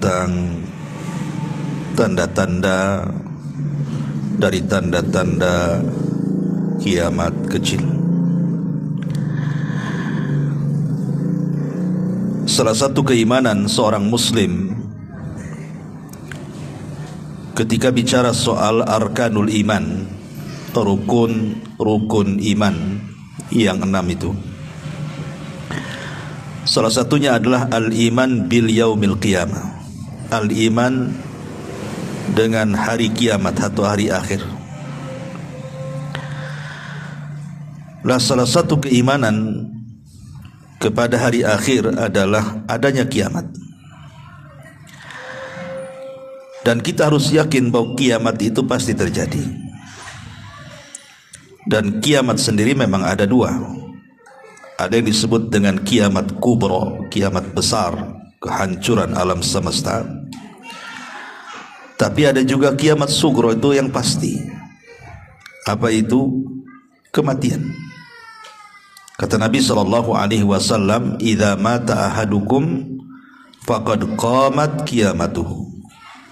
tentang tanda-tanda dari tanda-tanda kiamat kecil. Salah satu keimanan seorang muslim ketika bicara soal arkanul iman, rukun iman yang 6 itu, salah satunya adalah al-iman bil yaumil qiyamah, al-iman dengan hari kiamat atau hari akhir. Lah salah satu keimanan kepada hari akhir adalah adanya kiamat. Dan kita harus yakin bahwa kiamat itu pasti terjadi. Dan kiamat sendiri memang ada dua. Ada yang disebut dengan kiamat kubra, kiamat besar, kehancuran alam semesta. Tapi ada juga kiamat sugro, itu yang pasti. Apa itu? Kematian. Kata Nabi SAW, "Idza mata ahadukum faqad qamat qiyamatuhu."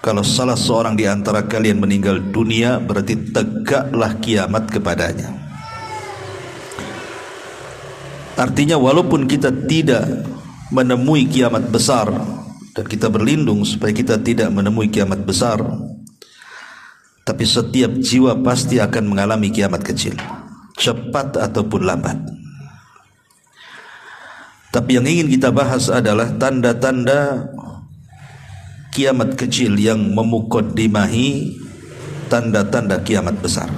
Kalau salah seorang di antara kalian meninggal dunia, berarti tegaklah kiamat kepadanya. Artinya walaupun kita tidak menemui kiamat besar, dan kita berlindung supaya kita tidak menemui kiamat besar, tapi setiap jiwa pasti akan mengalami kiamat kecil, cepat ataupun lambat. Tapi yang ingin kita bahas adalah tanda-tanda kiamat kecil yang memukaddimahi tanda-tanda kiamat besar.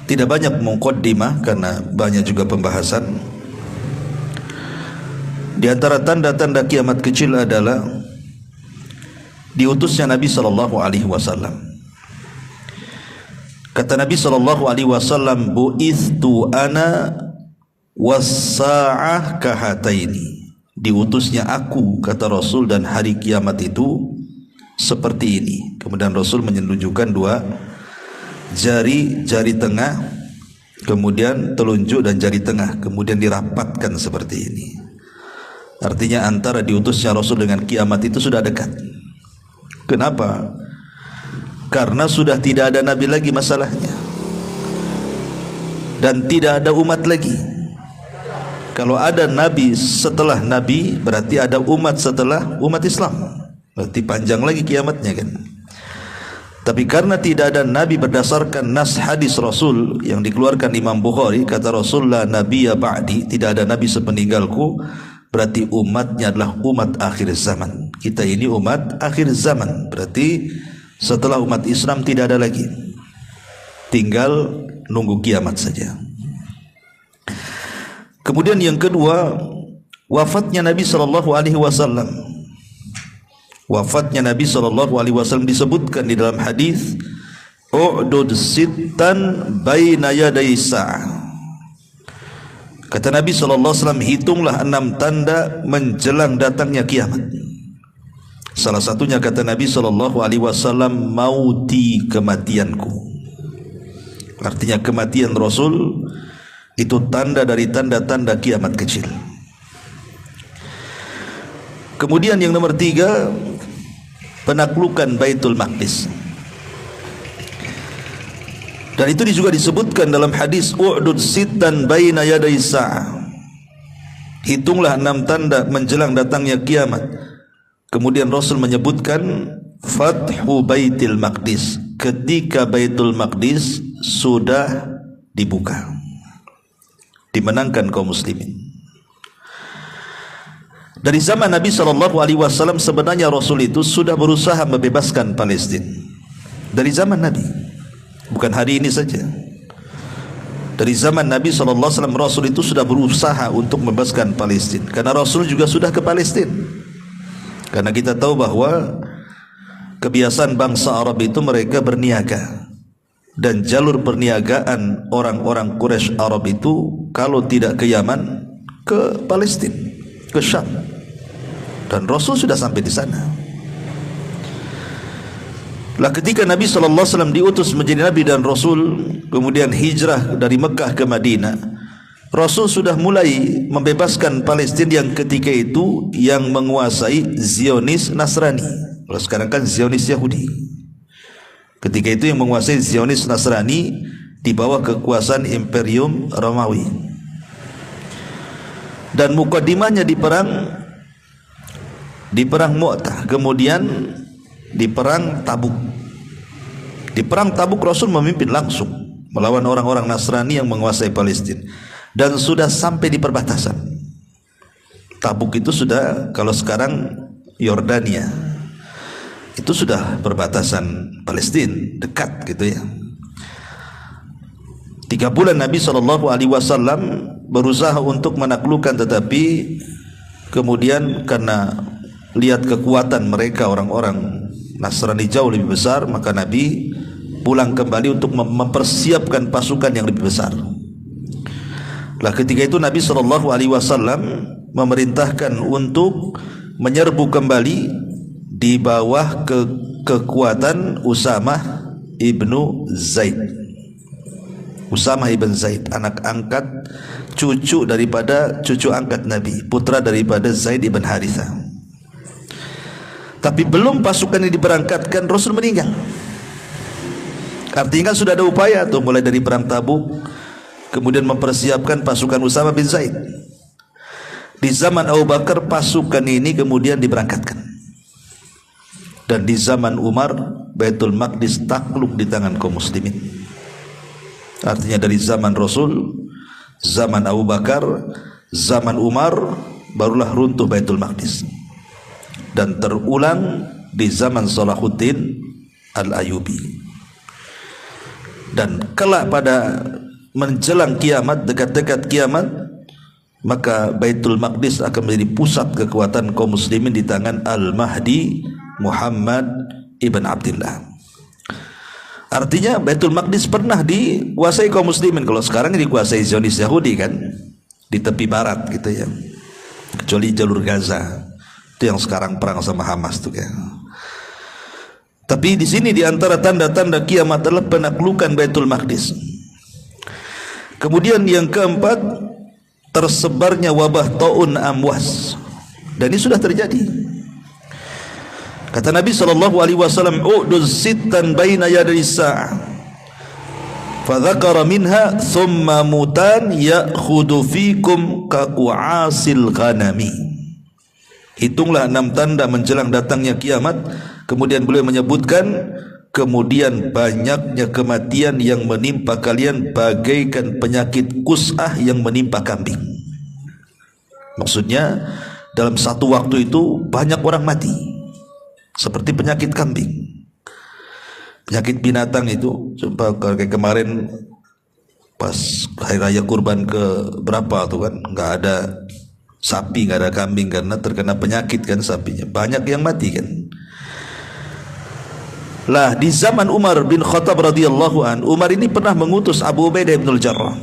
Tidak banyak muqaddimah karena banyak juga pembahasan. Di antara tanda-tanda kiamat kecil adalah diutusnya Nabi SAW. Kata Nabi SAW, "Bu'ithtu ana was-sa'ah kahataini." Diutusnya aku, kata Rasul, dan hari kiamat itu seperti ini. Kemudian Rasul menunjukkan dua jari, jari tengah, kemudian telunjuk dan jari tengah, kemudian dirapatkan seperti ini. Artinya antara diutusnya Rasul dengan kiamat itu sudah dekat. Kenapa? Karena sudah tidak ada nabi lagi masalahnya, dan tidak ada umat lagi. Kalau ada nabi setelah nabi, berarti ada umat setelah umat Islam. Berarti panjang lagi kiamatnya kan. Tapi karena tidak ada nabi berdasarkan nas hadis Rasul yang dikeluarkan Imam Bukhari, kata Rasul, "La nabiyya ba'di," tidak ada nabi sepeninggalku, berarti umatnya adalah umat akhir zaman. Kita ini umat akhir zaman, berarti setelah umat Islam tidak ada lagi, tinggal nunggu kiamat saja. Kemudian yang kedua, wafatnya Nabi SAW. Wafatnya Nabi SAW disebutkan di dalam hadis, "U'dud sittan baina yaday sa'ah." Kata Nabi SAW, hitunglah 6 tanda menjelang datangnya kiamat. Salah satunya kata Nabi SAW, "Mauti," kematianku. Artinya kematian Rasul itu tanda dari tanda-tanda kiamat kecil. Kemudian yang nomor 3, penaklukan Baitul Maqdis. Dan itu juga disebutkan dalam hadis, "U'dud sittan baina yaday sa'ah." Hitunglah 6 tanda menjelang datangnya kiamat. Kemudian Rasul menyebutkan Fathu Baitul Maqdis, ketika Baitul Maqdis sudah dibuka, dimenangkan kaum muslimin. Dari zaman Nabi SAW sebenarnya Rasul itu sudah berusaha membebaskan Palestina. Dari zaman Nabi, bukan hari ini saja. Dari zaman Nabi SAW Rasul itu sudah berusaha untuk membebaskan Palestina. Karena Rasul juga sudah ke Palestina. Karena kita tahu bahwa kebiasaan bangsa Arab itu mereka berniaga. Dan jalur perniagaan orang-orang Quraisy Arab itu kalau tidak ke Yaman, ke Palestina, ke Syam. Dan Rasul sudah sampai di sana. Lah ketika Nabi SAW diutus menjadi Nabi dan Rasul, kemudian hijrah dari Mekah ke Madinah, Rasul sudah mulai membebaskan Palestina yang ketika itu yang menguasai Zionis Nasrani. Kalau sekarang kan Zionis Yahudi. Ketika itu yang menguasai Zionis Nasrani di bawah kekuasaan Imperium Romawi. Dan mukadimahnya di perang Mu'tah, kemudian di perang Tabuk. Di perang Tabuk Rasul memimpin langsung melawan orang-orang Nasrani yang menguasai Palestina. Dan sudah sampai di perbatasan. Tabuk itu sudah, kalau sekarang Yordania, itu sudah perbatasan Palestina, dekat gitu ya. 3 bulan Nabi SAW berusaha untuk menaklukkan, tetapi kemudian karena lihat kekuatan mereka orang-orang Nasrani jauh lebih besar, maka Nabi pulang kembali untuk mempersiapkan pasukan yang lebih besar. Lah ketika itu Nabi SAW memerintahkan untuk menyerbu kembali di bawah kekuatan Usamah ibnu Zaid. Usamah ibn Zaid, anak angkat, cucu angkat Nabi, putra daripada Zaid ibn Haritha. Tapi belum pasukan ini diberangkatkan, Rasul meninggal. Artinya kan sudah ada upaya tuh, mulai dari perang Tabuk, kemudian mempersiapkan pasukan Usamah bin Zaid. Di zaman Abu Bakar pasukan ini kemudian diberangkatkan. Dan di zaman Umar Baitul Maqdis takluk di tangan kaum muslimin. Artinya dari zaman Rasul, zaman Abu Bakar, zaman Umar barulah runtuh Baitul Maqdis. Dan terulang di zaman Salahuddin Al-Ayyubi. Dan kelak pada menjelang kiamat, dekat-dekat kiamat, maka Baitul Maqdis akan menjadi pusat kekuatan kaum muslimin di tangan Al-Mahdi Muhammad ibn Abdullah. Artinya Baitul Maqdis pernah dikuasai kaum muslimin. Kalau sekarang dikuasai Zionis Yahudi kan, di tepi barat gitu ya, kecuali jalur Gaza itu yang sekarang perang sama Hamas tuh ya. Tapi di sini di antara tanda-tanda kiamat adalah penaklukan Baitul Maqdis. Kemudian yang keempat, tersebarnya wabah taun amwas, dan ini sudah terjadi. Kata Nabi SAW, "Uduz sittan baina yaday sa'ah." Fadzakara minha thumma mutan ya'khudhu fikum kaqu'asil ghanami. Hitunglah 6 tanda menjelang datangnya kiamat. Kemudian beliau menyebutkan, kemudian banyaknya kematian yang menimpa kalian bagaikan penyakit kus'ah yang menimpa kambing. Maksudnya dalam satu waktu itu banyak orang mati, seperti penyakit kambing, penyakit binatang itu. Coba kayak kemarin pas hari raya kurban ke berapa tuh kan, nggak ada sapi, nggak ada kambing karena terkena penyakit kan sapinya, banyak yang mati kan. Lah di zaman Umar bin Khattab radhiyallahu an, Umar ini pernah mengutus Abu Ubaidah bin Al-Jarrah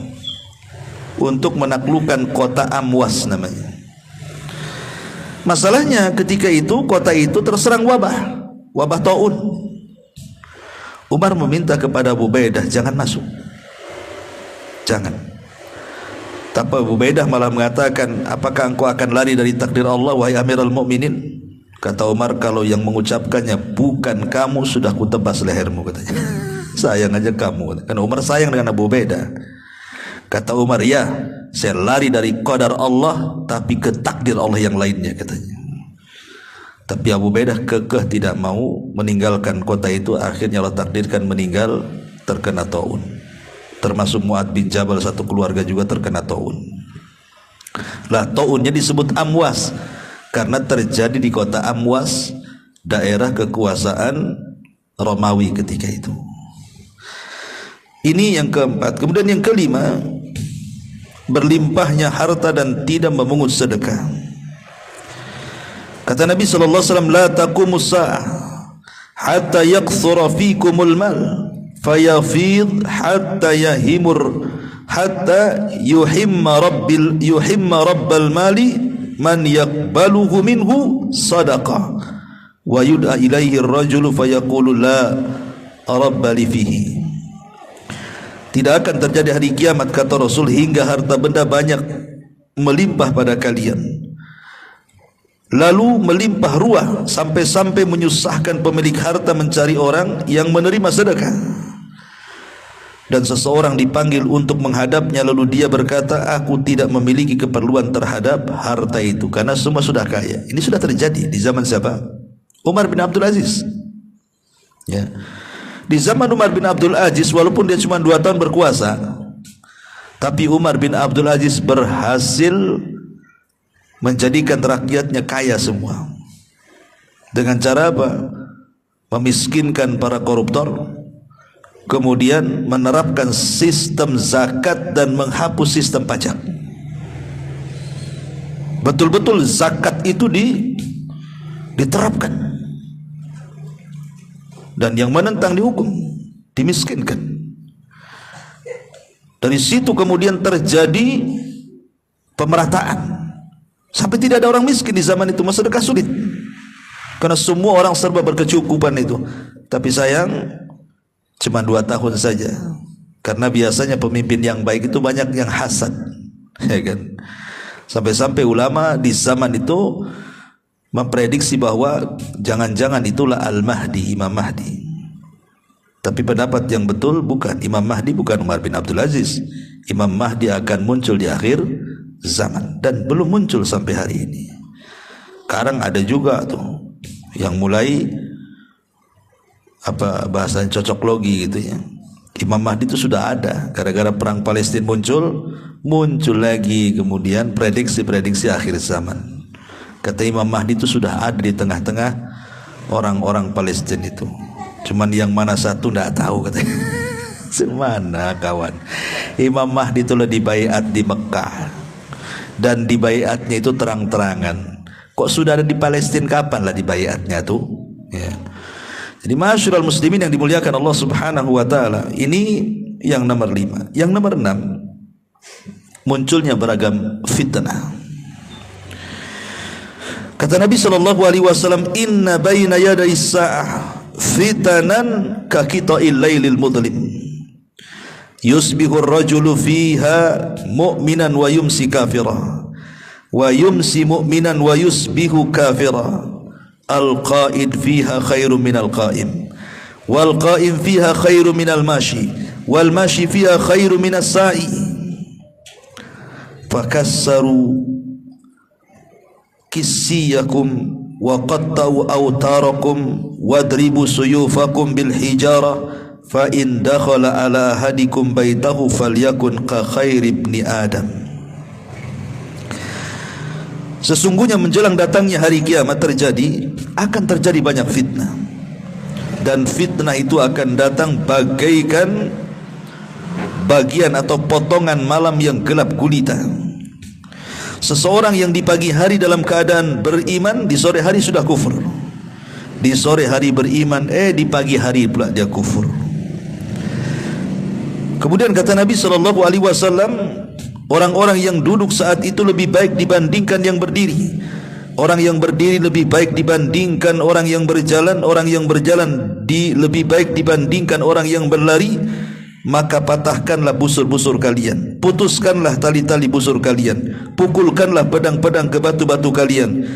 untuk menaklukkan kota Amwas namanya. Masalahnya ketika itu kota itu terserang wabah taun. Umar meminta kepada Abu Ubaidah, jangan masuk, jangan. Tapi Abu Ubaidah malah mengatakan, apakah engkau akan lari dari takdir Allah wahai Amirul Mukminin? Kata Umar, kalau yang mengucapkannya bukan kamu, sudah kutebas lehermu, katanya. Sayang aja kamu. Karena Umar sayang dengan Abu Ubaidah. Kata Umar, ya, saya lari dari qadar Allah tapi ke takdir Allah yang lainnya, katanya. Tapi Abu Ubaidah kekeh tidak mau meninggalkan kota itu. Akhirnya Allah takdirkan meninggal terkena taun. Termasuk Mu'ad bin Jabal, satu keluarga juga terkena taun. Lah taunnya disebut Amwas karena terjadi di kota Amwas, daerah kekuasaan Romawi ketika itu. Ini yang keempat. Kemudian yang kelima, berlimpahnya harta dan tidak memungut sedekah. Kata Nabi SAW, la taqumus sa'ah hatta yakthura fikumul mal fayafid hatta yuhimma rabbal mali man yaqbaluhu minhu sadaqah wa yud'a ilaihi ar-rajulu fayaqulu la rabba li fihi. tidak akan terjadi hari kiamat kata Rasul hingga harta benda banyak melimpah pada kalian, lalu melimpah ruah sampai-sampai menyusahkan pemilik harta mencari orang yang menerima sedekah. Dan seseorang dipanggil untuk menghadapnya, lalu dia berkata, aku tidak memiliki keperluan terhadap harta itu karena semua sudah kaya. Ini sudah terjadi di zaman siapa? Umar bin Abdul Aziz. Ya. Di zaman Umar bin Abdul Aziz, walaupun dia cuma 2 tahun berkuasa, tapi Umar bin Abdul Aziz berhasil menjadikan rakyatnya kaya semua. Dengan cara apa? Memiskinkan para koruptor, kemudian menerapkan sistem zakat dan menghapus sistem pajak. Betul-betul zakat itu diterapkan, dan yang menentang dihukum, dimiskinkan. Dari situ kemudian terjadi pemerataan sampai tidak ada orang miskin di zaman itu. Sedekah sulit karena semua orang serba berkecukupan itu. Tapi sayang, cuma 2 tahun saja, karena biasanya pemimpin yang baik itu banyak yang hasad, ya kan? Sampai-sampai ulama di zaman itu memprediksi bahwa jangan-jangan itulah Al-Mahdi, Imam Mahdi. Tapi pendapat yang betul bukan, Imam Mahdi bukan Umar bin Abdul Aziz. Imam Mahdi akan muncul di akhir zaman dan belum muncul sampai hari ini. Sekarang ada juga tuh yang mulai apa bahasanya cocok logi gitu ya. Imam Mahdi itu sudah ada, gara-gara perang Palestina muncul lagi kemudian prediksi akhir zaman. Kata Imam Mahdi itu sudah ada di tengah-tengah orang-orang Palestina itu. Cuman yang mana satu tidak tahu katanya. Semana kawan. Imam Mahdi itu lah dibaiat di Mekah, dan dibaiatnya itu terang-terangan. Kok sudah ada di Palestina, kapan lah dibaiatnya tuh? Ya. Jadi masyarul muslimin yang dimuliakan Allah Subhanahu wa taala, ini yang nomor 5. Yang nomor 6, munculnya beragam fitnah. Kata Nabi sallallahu alaihi wasallam, inna baina yaday sa'ah fitanan ka qita'il lailil mudlim yusbihu ar-rajulu fiha mu'minan wa yumsi kafira wa yumsi mu'minan wa yusbihu kafira al-qa'id fiha khairum minal qa'im wal qa'im fiha khairum minal mashi wal mashi fiha khairum minas sa'i fakassaru kisiyakum wa qatta'u awtarakum wadribu suyufakum bil hijara fa in dakhala ala ahadikum baitahu falyakun ka khairi ibni adam. Sesungguhnya menjelang datangnya hari kiamat akan terjadi banyak fitnah, dan fitnah itu akan datang bagaikan bagian atau potongan malam yang gelap gulita. Seseorang yang di pagi hari dalam keadaan beriman, di sore hari sudah kufur. Di sore hari beriman, di pagi hari pula dia kufur. Kemudian kata Nabi SAW, orang-orang yang duduk saat itu lebih baik dibandingkan yang berdiri. Orang yang berdiri lebih baik dibandingkan orang yang berjalan. Orang yang berjalan lebih baik dibandingkan orang yang berlari. Maka patahkanlah busur-busur kalian, putuskanlah tali-tali busur kalian, pukulkanlah pedang-pedang ke batu-batu kalian.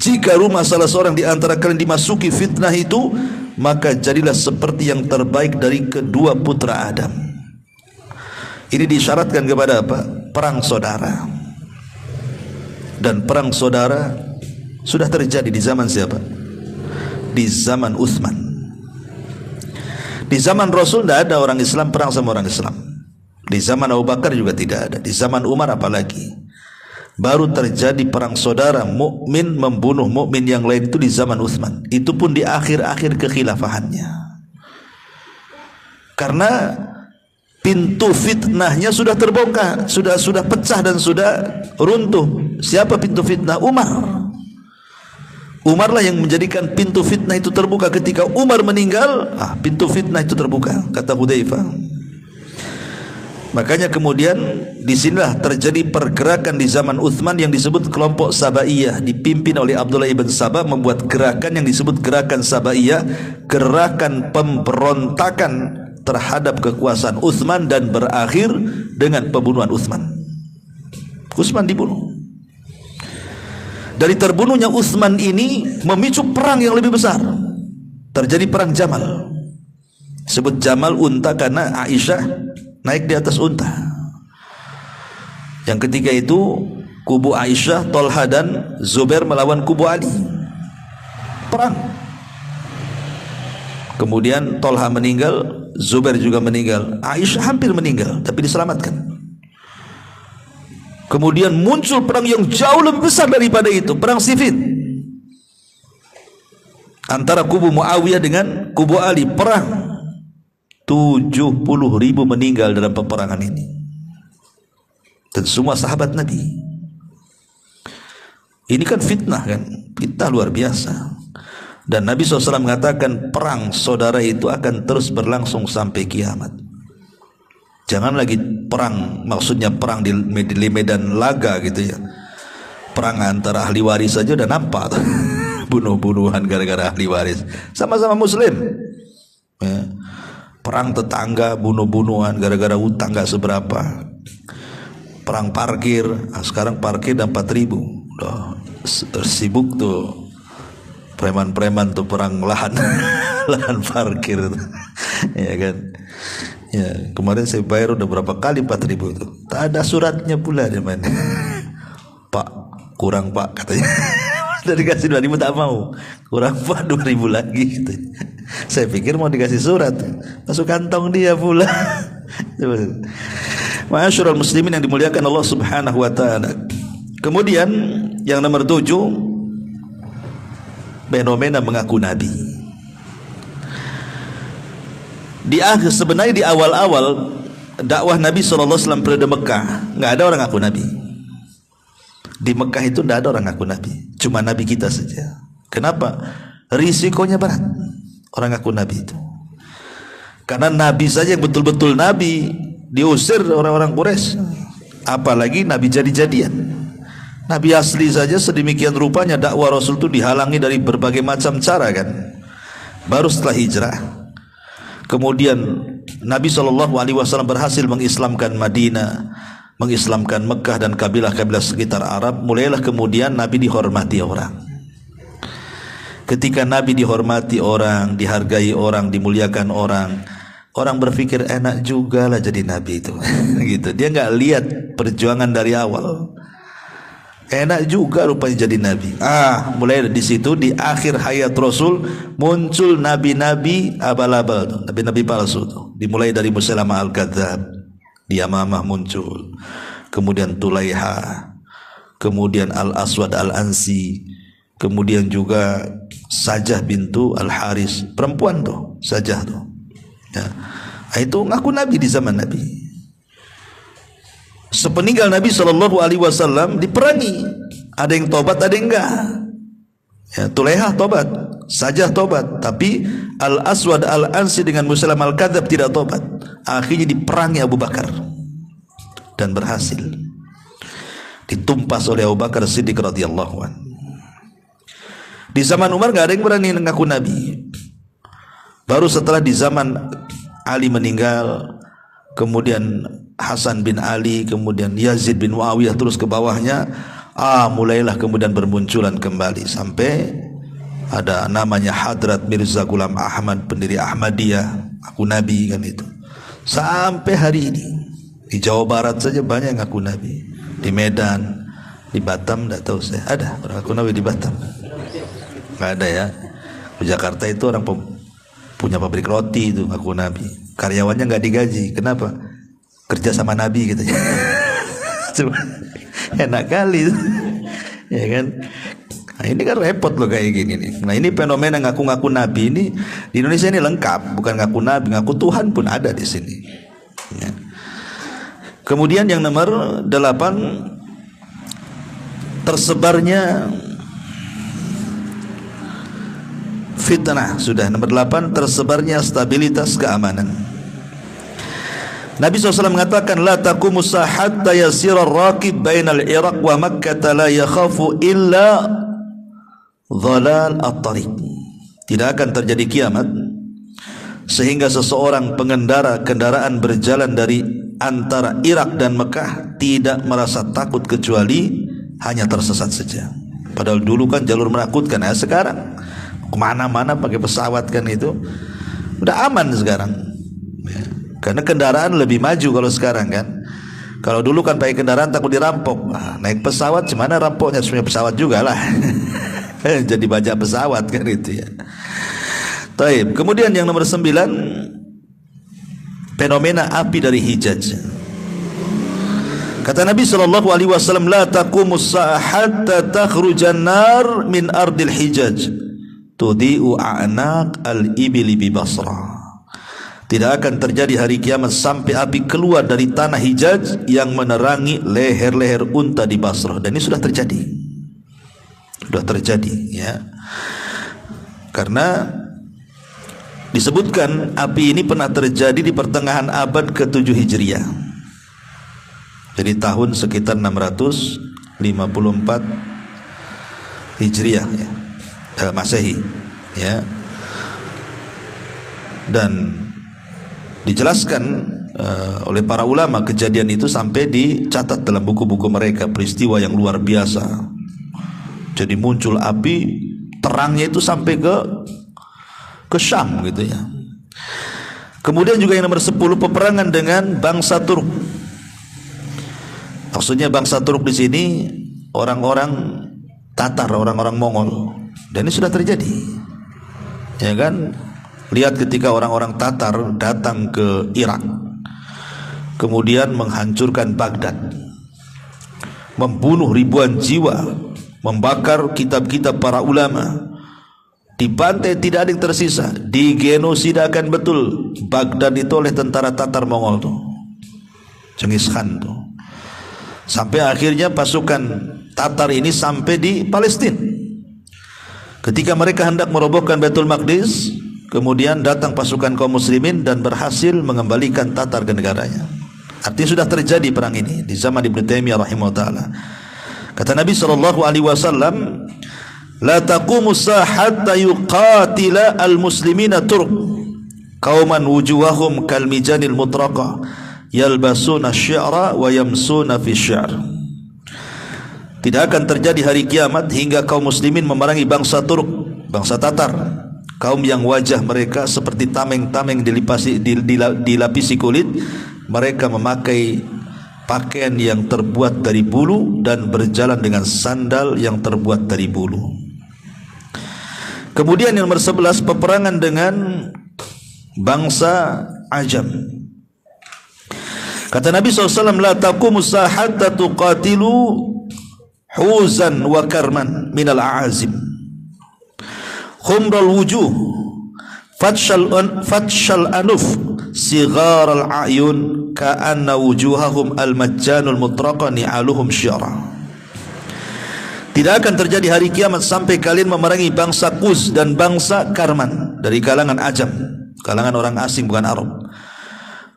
Jika rumah salah seorang di antara kalian dimasuki fitnah itu, maka jadilah seperti yang terbaik dari kedua putra Adam. Ini disyaratkan kepada apa? Perang saudara. Dan perang saudara sudah terjadi di zaman siapa? Di zaman Utsman. Di zaman Rasul tidak ada orang Islam perang sama orang Islam. Di zaman Abu Bakar juga tidak ada. Di zaman Umar apalagi. Baru terjadi perang saudara, mukmin membunuh mukmin yang lain itu di zaman Utsman. Itu pun di akhir-akhir kekhilafahannya. Karena pintu fitnahnya sudah terbongkar, sudah pecah dan sudah runtuh. Siapa pintu fitnah? Umar. Umar lah yang menjadikan pintu fitnah itu terbuka. Ketika Umar meninggal, pintu fitnah itu terbuka, kata Hudzaifah. Makanya kemudian disinilah terjadi pergerakan di zaman Utsman yang disebut kelompok Sabaiyah, dipimpin oleh Abdullah ibn Sabah, membuat gerakan yang disebut gerakan Sabaiyah, gerakan pemberontakan terhadap kekuasaan Utsman dan berakhir dengan pembunuhan Utsman. Utsman dibunuh. Dari terbunuhnya Utsman ini memicu perang yang lebih besar. Terjadi perang Jamal. Sebut Jamal unta karena Aisyah naik di atas unta. Yang ketiga itu kubu Aisyah, Tolha dan Zubair melawan kubu Ali. Perang. Kemudian Tolha meninggal, Zubair juga meninggal, Aisyah hampir meninggal tapi diselamatkan. Kemudian muncul perang yang jauh lebih besar daripada itu, perang Siffin antara kubu Muawiyah dengan kubu Ali. Perang 70.000 meninggal dalam peperangan ini, dan semua sahabat Nabi. Ini kan fitnah, kan fitnah luar biasa. Dan Nabi SAW mengatakan perang saudara itu akan terus berlangsung sampai kiamat. Jangan lagi perang, maksudnya perang di medan laga gitu ya. Perang antara ahli waris saja udah nampak bunuh-bunuhan gara-gara ahli waris. Sama-sama muslim ya. Perang tetangga, bunuh-bunuhan gara-gara utang gak seberapa. Perang parkir, sekarang parkir dan 4.000. Udah tersibuk tuh preman-preman tuh perang lahan lahan parkir ya kan ya. Kemarin saya bayar udah berapa kali 4.000 itu, tak ada suratnya pula dia main. Pak kurang pak katanya. Udah dikasih 2.000 tak mau, kurang pak 2.000 lagi gitu. Saya pikir mau dikasih surat, masuk kantong dia pula. Ma'asyiral muslimin yang dimuliakan Allah Subhanahu wa taala. Kemudian yang nomor 7, fenomena mengaku nabi. Sebenarnya di awal-awal dakwah Nabi SAW periode Mekah nggak ada orang ngaku nabi. Di Mekah itu tidak ada orang ngaku nabi, cuma nabi kita saja. Kenapa? Risikonya berat orang ngaku nabi itu, karena nabi saja yang betul-betul nabi diusir orang-orang Quraisy, apalagi nabi jadi-jadian. Nabi asli saja sedemikian rupanya dakwah Rasul itu dihalangi dari berbagai macam cara kan. Baru setelah hijrah, kemudian Nabi SAW berhasil mengislamkan Madinah, mengislamkan Mekah dan kabilah-kabilah sekitar Arab. Mulailah kemudian Nabi dihormati orang. Ketika Nabi dihormati orang, dihargai orang, dimuliakan orang, orang berpikir enak juga lah jadi Nabi itu. Gitu. Dia nggak lihat perjuangan dari awal. Enak juga rupanya jadi nabi. Mulai di situ di akhir hayat Rasul muncul nabi-nabi abal-abal tuh, nabi-nabi palsu tuh. Dimulai dari Musailamah al-Kadzdzab, di Yamamah muncul. Kemudian Tulaiha, kemudian Al-Aswad Al-Ansi, kemudian juga Sajah bintu Al-Haris, perempuan tuh, Sajah tuh. Ya. Itu ngaku nabi di zaman Nabi. Sepeninggal Nabi SAW diperangi, ada yang tobat, ada yang enggak. Ya, Tulaiha tobat, Sajah tobat, tapi Al-Aswad Al-Ansi dengan Musailamah Al-Kadzdzab tidak tobat. Akhirnya diperangi Abu Bakar dan berhasil, ditumpas oleh Abu Bakar Siddiq radhiyallahu anhu. Di zaman Umar nggak ada yang berani mengaku nabi. Baru setelah di zaman Ali meninggal, kemudian Hasan bin Ali, kemudian Yazid bin Muawiyah, terus ke bawahnya, mulailah kemudian bermunculan kembali sampai ada namanya Hadrat Mirza Ghulam Ahmad, pendiri Ahmadiyah, aku nabi kan itu. Sampai hari ini di Jawa Barat saja banyak yang ngaku nabi. Di Medan, di Batam enggak tahu saya ada orang ngaku nabi di Batam. Enggak ada ya. Di Jakarta itu orang punya pabrik roti itu ngaku nabi. Karyawannya nggak digaji. Kenapa? Kerja sama Nabi gitu. Cuma enak kali, ya kan? Nah, ini kan repot loh kayak gini nih. Nah ini fenomena ngaku-ngaku Nabi ini di Indonesia ini lengkap. Bukan ngaku Nabi, ngaku Tuhan pun ada di sini. Ya. Kemudian yang nomor 8, tersebarnya fitnah. Sudah nomor 8, tersebarnya stabilitas keamanan. Nabi SAW mengatakan, la taqumu hatta yasira ar-raqib bainal Iraq wa Makkah la yakhafu illa dhalal at-tariq. Tidak akan terjadi kiamat sehingga seseorang pengendara kendaraan berjalan dari antara Irak dan Mekah tidak merasa takut kecuali hanya tersesat saja. Padahal dulu kan jalur menakutkan, sekarang kemana-mana pakai pesawat kan, itu udah aman sekarang ya. Karena kendaraan lebih maju kalau sekarang kan. Kalau dulu kan pakai kendaraan takut dirampok, naik pesawat gimana rampoknya, sebenarnya pesawat juga lah. Jadi bajak pesawat kan itu ya. Taib. Kemudian yang nomor 9, fenomena api dari Hijaz. Kata Nabi SAW, la taqumus sa'ah hatta takhrujan nar min ardil Hijaz tudhi'u a'naq al-ibili bi Basra. Tidak akan terjadi hari kiamat sampai api keluar dari tanah Hijaz yang menerangi leher-leher unta di Basrah. Dan ini sudah terjadi. Sudah terjadi ya. Karena disebutkan api ini pernah terjadi di pertengahan abad ke-7 Hijriah. Jadi tahun sekitar 654 Hijriah ya. Masehi ya. Dan dijelaskan oleh para ulama kejadian itu sampai dicatat dalam buku-buku mereka, peristiwa yang luar biasa. Jadi muncul api, terangnya itu sampai ke Syam gitu ya. Kemudian juga yang nomor 10, peperangan dengan bangsa Turk. Maksudnya bangsa Turk di sini orang-orang Tatar, orang-orang Mongol. Dan ini sudah terjadi. Ya kan? Lihat ketika orang-orang Tatar datang ke Irak, kemudian menghancurkan Baghdad, membunuh ribuan jiwa, membakar kitab-kitab para ulama, dibantai tidak ada yang tersisa, digenosidaan betul Baghdad itu oleh tentara Tatar Mongol tuh, Genghis Khan tuh. Sampai akhirnya pasukan Tatar ini sampai di Palestina. Ketika mereka hendak merobohkan Baitul Maqdis, kemudian datang pasukan kaum muslimin dan berhasil mengembalikan Tatar ke negaranya. Artinya sudah terjadi perang ini di zaman Ibnu Taimiyah rahimahullah. Kata Nabi SAW, la taqumu hatta yuqatila al-muslimina turk qauman wujuhahum kal mijanil mutraqa yalbasuna syi'ra wa yamsuna fi syi'r. Tidak akan terjadi hari kiamat hingga kaum muslimin memerangi bangsa Turk, bangsa Tatar, kaum yang wajah mereka seperti tameng-tameng dilapisi kulit. Mereka memakai pakaian yang terbuat dari bulu dan berjalan dengan sandal yang terbuat dari bulu. Kemudian yang nomor 11, peperangan dengan bangsa Ajam. Kata Nabi SAW, la taqumus hatta tuqatilu huzan wa karman minal a'azim khumral wujuh fatshal anuf sigharal a'yun ka'anna wujuhahum al-majjanul mutraqa ni'aluhum syi'ra. Tidak akan terjadi hari kiamat sampai kalian memerangi bangsa Quz dan bangsa Karman dari kalangan Ajam, kalangan orang asing bukan Arab,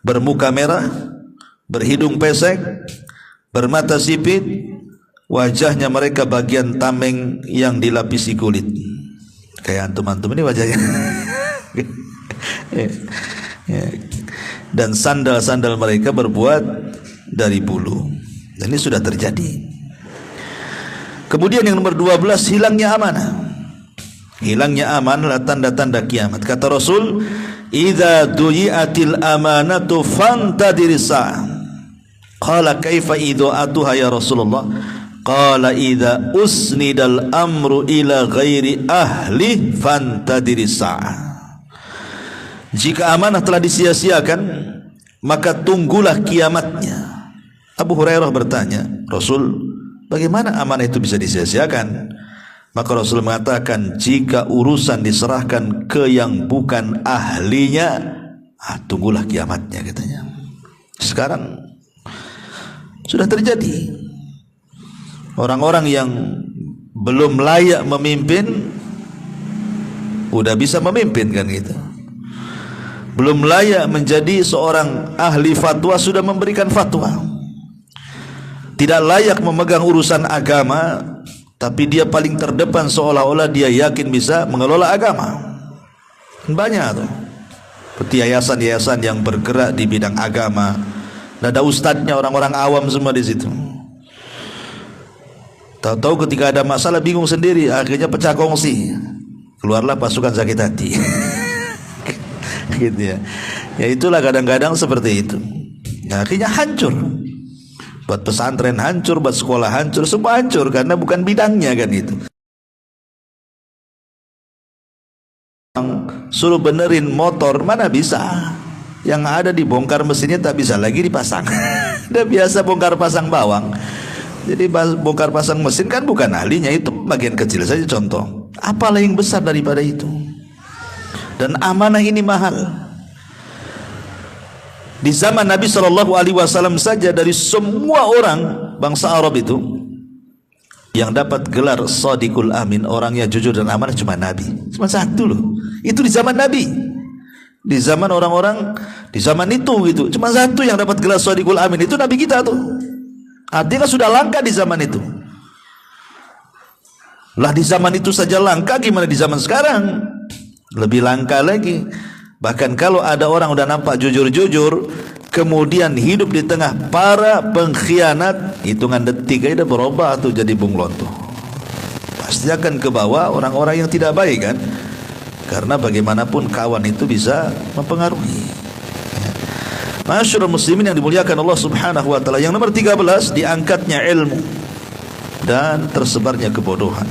bermuka merah, berhidung pesek, bermata sipit, wajahnya mereka bagian tameng yang dilapisi kulit. Kayak antum-antum ini wajahnya. Dan sandal-sandal mereka berbuat dari bulu. Dan ini sudah terjadi. Kemudian yang nomor 12, hilangnya amanah. Hilangnya amanah adalah tanda-tanda kiamat. Kata Rasul, idza duyi'atil amanatu fantadiris sa'ah. Qala kaifa idu'atuha ya Rasulullah? Qala idza usnidal amru ila ghairi ahli fantadiris sa'ah. Jika amanah telah disia-siakan, maka tunggulah kiamatnya. Abu Hurairah bertanya, Rasul, bagaimana amanah itu bisa disia-siakan? Maka Rasul mengatakan, jika urusan diserahkan ke yang bukan ahlinya, tunggulah kiamatnya katanya. Sekarang sudah terjadi. Orang-orang yang belum layak memimpin udah bisa memimpin kan gitu. Belum layak menjadi seorang ahli fatwa sudah memberikan fatwa. Tidak layak memegang urusan agama, tapi dia paling terdepan seolah-olah dia yakin bisa mengelola agama. Banyak tuh. seperti yayasan-yayasan yang bergerak di bidang agama. Nah, ada ustadznya, orang-orang awam semua di situ. Tahu-tahu ketika ada masalah bingung sendiri, akhirnya pecah kongsi, keluarlah pasukan sakit hati. Gitu ya. Ya itulah kadang-kadang seperti itu. Nah, akhirnya hancur. Buat pesantren hancur, buat sekolah hancur, semua hancur karena bukan bidangnya kan itu. Suruh benerin motor mana bisa, yang ada dibongkar mesinnya tak bisa lagi dipasang. Udah biasa bongkar pasang bawang, jadi bongkar pasang mesin kan bukan ahlinya, itu bagian kecil saja contoh. Apalah yang besar daripada itu. Dan amanah ini mahal. Di zaman Nabi SAW saja, dari semua orang bangsa Arab itu, yang dapat gelar Shadiqul Amin, orangnya jujur dan amanah, cuma Nabi. Cuma satu loh. Itu di zaman Nabi. Di zaman orang-orang di zaman itu gitu, cuma satu yang dapat gelar Shadiqul Amin, itu Nabi kita tuh. Artinya sudah langka di zaman itu. Lah di zaman itu saja langka, gimana di zaman sekarang? Lebih langka lagi. Bahkan kalau ada orang udah nampak jujur-jujur, kemudian hidup di tengah para pengkhianat, hitungan detik aja udah berubah tuh jadi bunglon tuh. Pasti akan ke bawah orang-orang yang tidak baik kan? Karena bagaimanapun kawan itu bisa mempengaruhi. Masyarul muslimin yang dimuliakan Allah Subhanahu wa taala. Yang nomor 13, diangkatnya ilmu dan tersebarnya kebodohan.